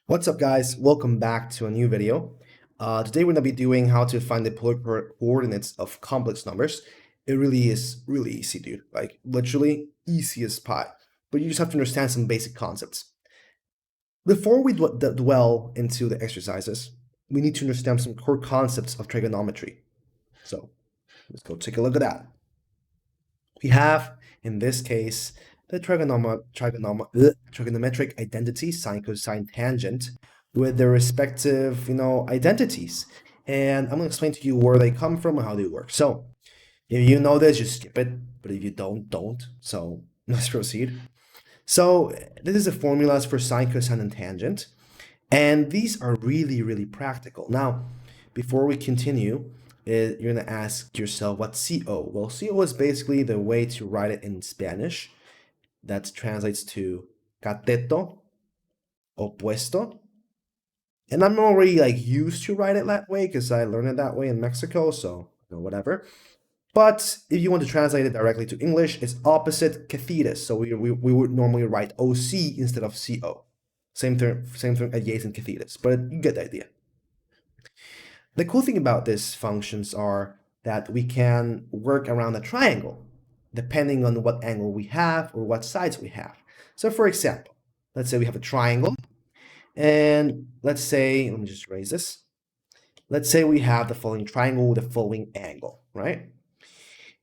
What's up, guys? Welcome back to a new video. Today we're going to be doing how to find the polar coordinates of complex numbers. It really is really easy, dude. Like literally easy as pie. But you just have to understand some basic concepts. Before we dwell into the exercises, we need to understand some core concepts of trigonometry. So let's go take a look at that. We have, in this case, the trigonometric identity, sine, cosine, tangent, with their respective, identities. And I'm going to explain to you where they come from and how they work. So if you know this, just skip it. But if you don't. So let's proceed. So this is the formulas for sine, cosine, and tangent. And these are really, really practical. Now, before we continue, you're going to ask yourself, what's CO? Well, CO is basically the way to write it in Spanish. That translates to cateto, opuesto. And I'm already used to write it that way because I learned it that way in Mexico, so whatever. But if you want to translate it directly to English, it's opposite cathetus. So we would normally write OC instead of CO. Same thing, adjacent cathetus, but you get the idea. The cool thing about these functions are that we can work around a triangle depending on what angle we have or what sides we have. So for example, let's say we have a triangle, and let's say, let me just erase this. Let's say we have the following triangle with the following angle, right?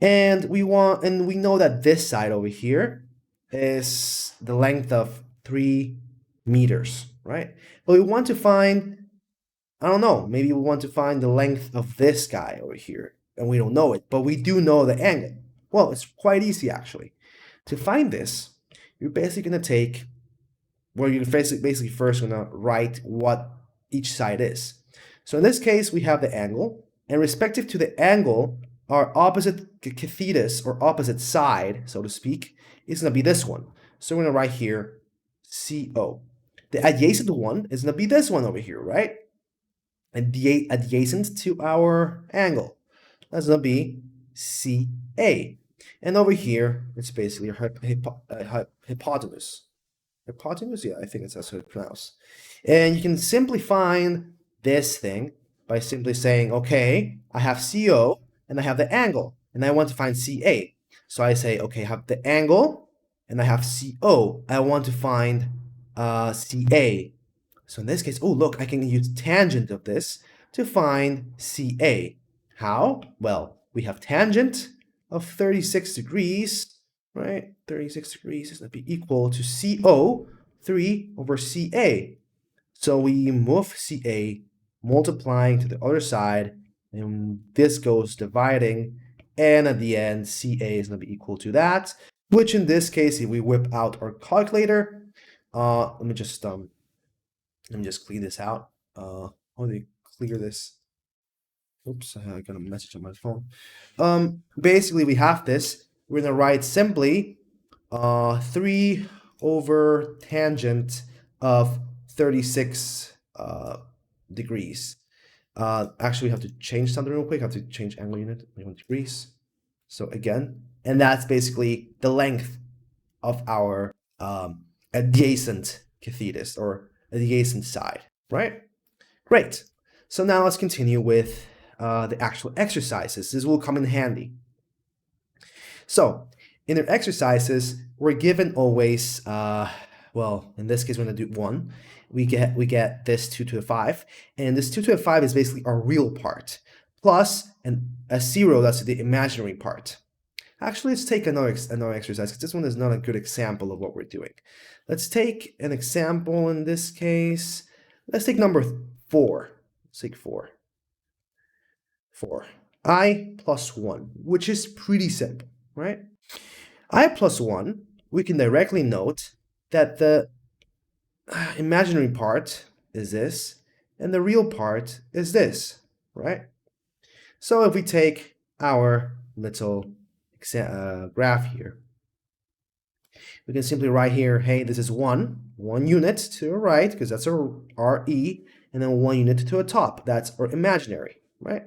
And we know that this side over here is the length of 3 meters, right? But we want to find, I don't know, maybe we want to find the length of this guy over here, and we don't know it, but we do know the angle. Well, it's quite easy actually. To find this, you're basically going to take, well, you're basically first going to write what each side is. So in this case, we have the angle, and respective to the angle, our opposite cathetus, or opposite side, so to speak, is going to be this one. So we're going to write here CO. The adjacent one is going to be this one over here, right? And the adjacent to our angle, that's going to be CA. And over here, it's basically hypotenuse. Hypotenuse? Yeah, I think that's how it's pronounced. And you can simply find this thing by simply saying, okay, I have CO and I have the angle, and I want to find CA. So I say, okay, I have the angle and I have CO. I want to find CA. So in this case, oh, look, I can use tangent of this to find CA. How? Well, we have tangent of 36 degrees, right? 36 degrees is going to be equal to CO, 3 over CA. So we move CA, multiplying to the other side, and this goes dividing, and at the end, CA is going to be equal to that, which in this case, if we whip out our calculator, let me just clean this out. How do you clear this? Oops, I got a message on my phone. Basically, we have this. We're gonna write simply 3 over tangent of 36 degrees. Actually, we have to change something real quick. I have to change angle unit, 1 degrees. So again, and that's basically the length of our adjacent cathetus, or adjacent side, right? Great. So now let's continue with the actual exercises. This will come in handy. So in the exercises, we're given always, well, in this case, we're going to do 1. We get this 2 to the 5, and this 2 to the 5 is basically our real part, plus a 0, that's the imaginary part. Actually, let's take another exercise, because this one is not a good example of what we're doing. Let's take an example in this case. Let's take number 4. Let's take 4. 4. I plus 1, which is pretty simple, right? I plus 1, we can directly note that the imaginary part is this, and the real part is this, right? So if we take our little graph here, we can simply write here, hey, this is 1 unit to the right, because that's our RE, and then 1 unit to the top, that's our imaginary, right?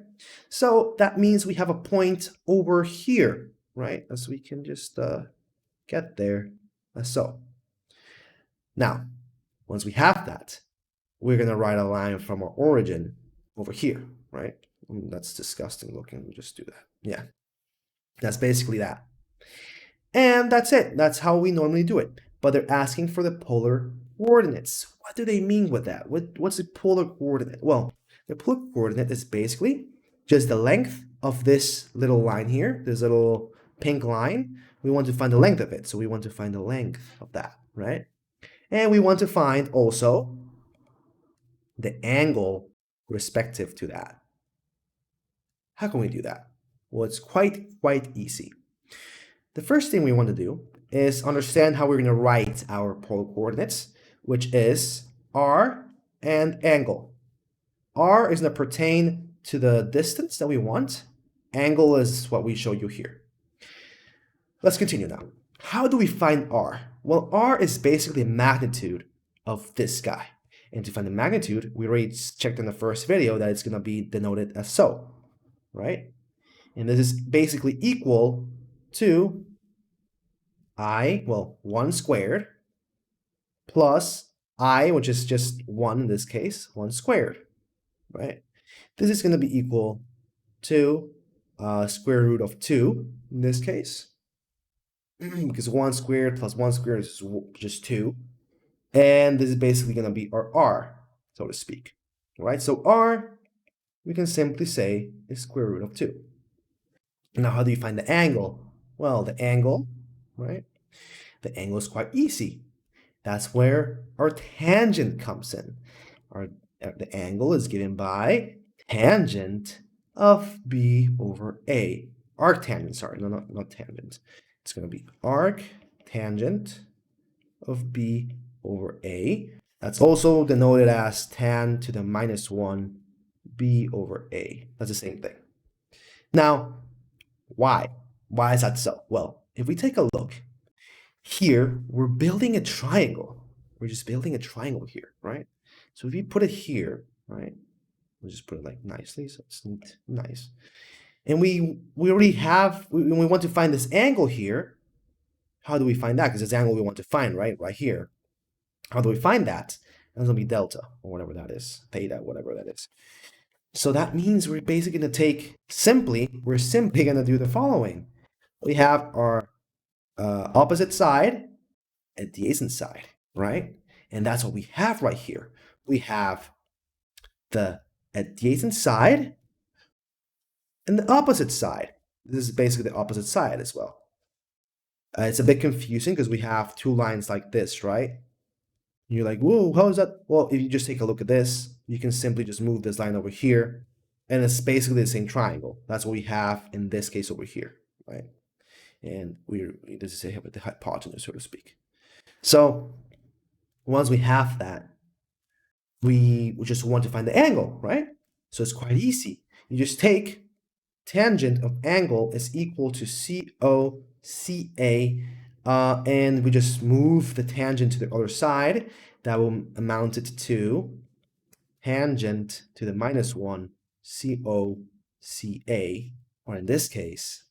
So that means we have a point over here, right? As we can just get there, so. Now, once we have that, we're going to write a line from our origin over here, right? That's disgusting looking. We'll just do that. Yeah, that's basically that. And that's it. That's how we normally do it. But they're asking for the polar coordinates. What do they mean with that? What's the polar coordinate? Well, the polar coordinate is basically just the length of this little line here, this little pink line. We want to find the length of it. So we want to find the length of that, right? And we want to find also the angle respective to that. How can we do that? Well, it's quite easy. The first thing we want to do is understand how we're going to write our polar coordinates, which is r and angle. R is going to pertain to the distance that we want. Angle is what we show you here. Let's continue now. How do we find r? Well, r is basically the magnitude of this guy. And to find the magnitude, we already checked in the first video that it's going to be denoted as so, right? And this is basically equal to 1 squared plus I, which is just 1 in this case, 1 squared, right? This is going to be equal to square root of 2 in this case, because 1 squared plus 1 squared is just 2. And this is basically going to be our r, so to speak, right? So r, we can simply say is square root of 2. Now, how do you find the angle? Well, the angle, right? The angle is quite easy. That's where our tangent comes in. The angle is given by tangent of b over a. Arctangent, sorry, no, not tangent. It's going to be arctangent of b over a. That's also denoted as tan to the minus 1 b over a. That's the same thing. Now, why? Why is that so? Well, if we take a look, here we're building a triangle. We're just building a triangle here, right? So if you put it here, right? We'll just put it like nicely, so it's neat, nice. And we already have, when we want to find this angle here, how do we find that? Because it's the angle we want to find, right? Right here. How do we find that? That's going to be delta, or whatever that is, theta, whatever that is. So that means we're basically going to take, we're simply going to do the following. We have our opposite side, adjacent side, right? And that's what we have right here. We have the adjacent side and the opposite side. This is basically the opposite side as well. It's a bit confusing because we have two lines like this, right? And you're like, whoa, how is that? Well, if you just take a look at this, you can simply just move this line over here, and it's basically the same triangle. That's what we have in this case over here, right? And this is the hypotenuse, so to speak. So once we have that, we just want to find the angle, right? So it's quite easy. You just take tangent of angle is equal to COCA, and we just move the tangent to the other side. That will amount it to tangent to the minus 1 COCA, or in this case,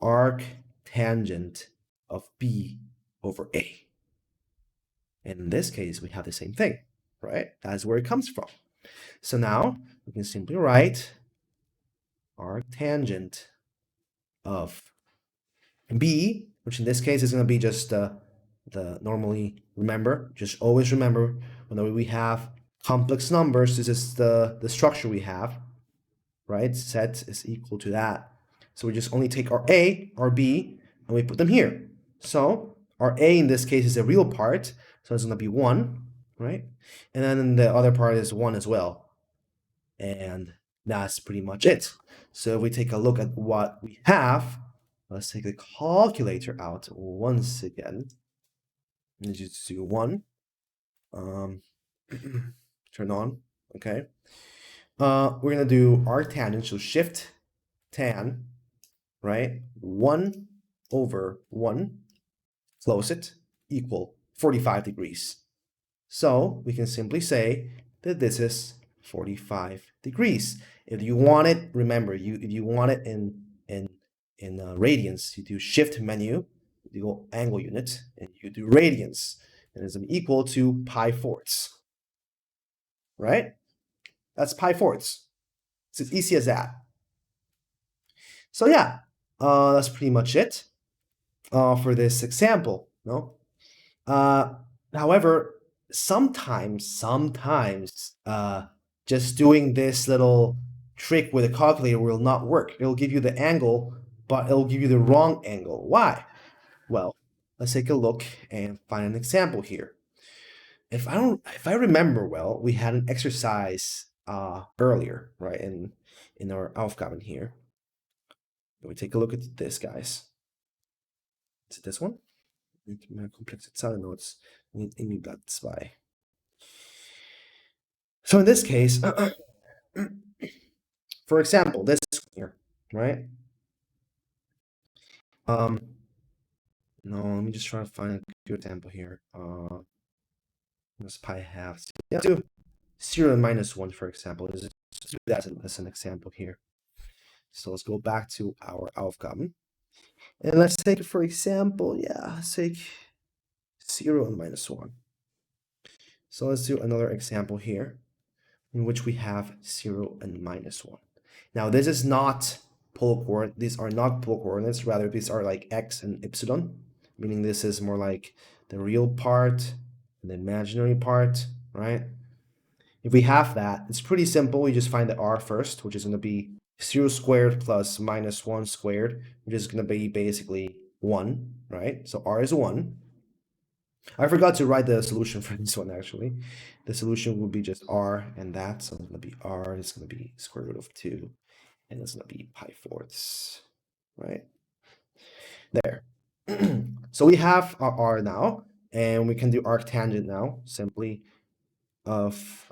arctangent of B over A. And in this case, we have the same thing, right? That's where it comes from. So now we can simply write arctangent of B, which in this case is going to be just normally, remember, just always remember, whenever we have complex numbers, this is the structure we have, right? Set is equal to that. So we just only take our A, our B, and we put them here. So our A in this case is the real part, so it's going to be 1, right? And then the other part is 1 as well. And that's pretty much it. So if we take a look at what we have, let's take the calculator out once again. And just do 1. Turn on, okay? We're going to do arctangent, so shift tan, right? 1 over 1, close it, equal 45 degrees. So we can simply say that this is 45 degrees. If you want it, remember, if you want it in radians, you do shift menu, you go angle unit, and you do radians, and it's equal to pi fourths. right? That's pi fourths. It's as easy as that. So yeah, that's pretty much it for this example. No. However, sometimes, just doing this little trick with a calculator will not work. It'll give you the angle, but it'll give you the wrong angle. Why? Well, let's take a look and find an example here. If I remember well, we had an exercise earlier, right, in our Aufgaben here. We take a look at this, guys. Is it this one? Mehr komplexe Zahlen, no, it's irgendwie Blatt 2. So in this case, for example, this here, right? No, let me just try to find a good example here. This pi halves. Yeah, do 0 and minus 1, for example. Let's do that as an example here. So let's go back to our Aufgaben. And let's take, for example, yeah, let's take 0 and minus 1. So let's do another example here in which we have 0 and minus 1. Now, this is not polar coordinates. These are not polar coordinates. Rather, these are like x and epsilon, meaning this is more like the real part and the imaginary part, right? If we have that, it's pretty simple. We just find the r first, which is going to be 0 squared plus minus 1 squared, which is going to be basically 1, right? So r is 1. I forgot to write the solution for this one, actually. The solution would be just r and that. So it's going to be r, it's going to be square root of 2, and it's going to be pi fourths, right? There. So we have our r now, and we can do arctangent now, simply of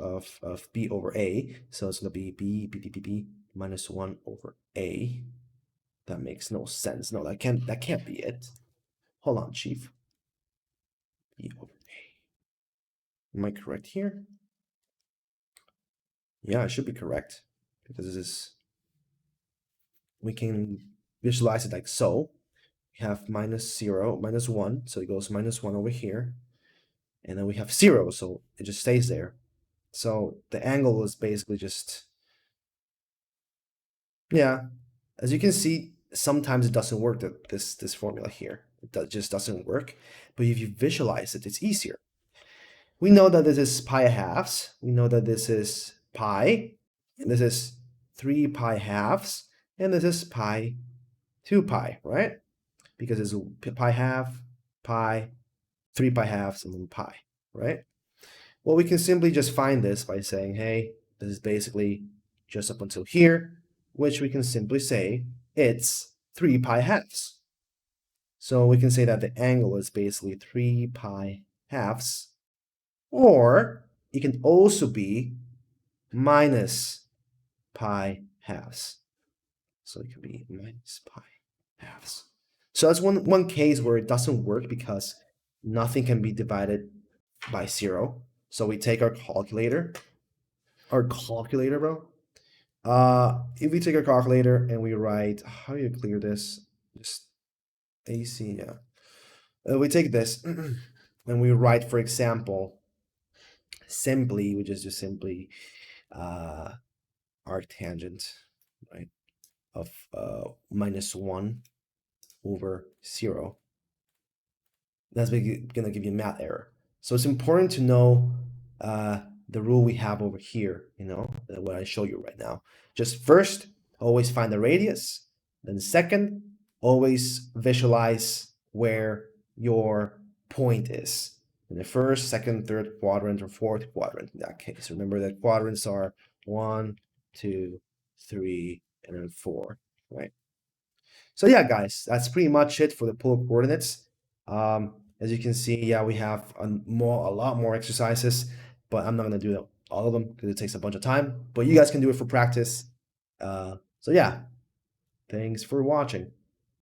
b over a. So it's going to be b minus 1 over a. That makes no sense. No, that can't be it. Hold on, Chief. B over a. Am I correct here? Yeah, I should be correct, because this is, we can visualize it like so. We have minus 0, minus 1, so it goes minus 1 over here. And then we have 0, so it just stays there. So the angle is basically just, yeah, as you can see, sometimes it doesn't work, this formula here. It just doesn't work. But if you visualize it, it's easier. We know that this is pi halves. We know that this is pi, and this is 3 pi halves, and this is pi 2 pi, right? Because it's pi half, pi, 3 pi halves, and then pi, right? Well, we can simply just find this by saying, hey, this is basically just up until here, which we can simply say it's 3 pi halves. So we can say that the angle is basically 3 pi halves, or it can also be minus pi halves. So it can be minus pi halves. So that's one case where it doesn't work because nothing can be divided by 0. So we take our calculator, bro. If we take our calculator and we write, how do you clear this? Just AC, yeah. We take this and we write, for example, simply, we just do simply arctangent, right, of minus 1 over 0. That's gonna give you a math error. So it's important to know the rule we have over here, what I show you right now. Just first, always find the radius. Then second, always visualize where your point is. In the first, second, third quadrant, or fourth quadrant in that case. Remember that quadrants are 1, 2, 3, and then 4, right? So yeah, guys, that's pretty much it for the polar coordinates. As you can see, yeah, we have a lot more exercises, but I'm not going to do all of them because it takes a bunch of time. But you guys can do it for practice. So yeah, thanks for watching.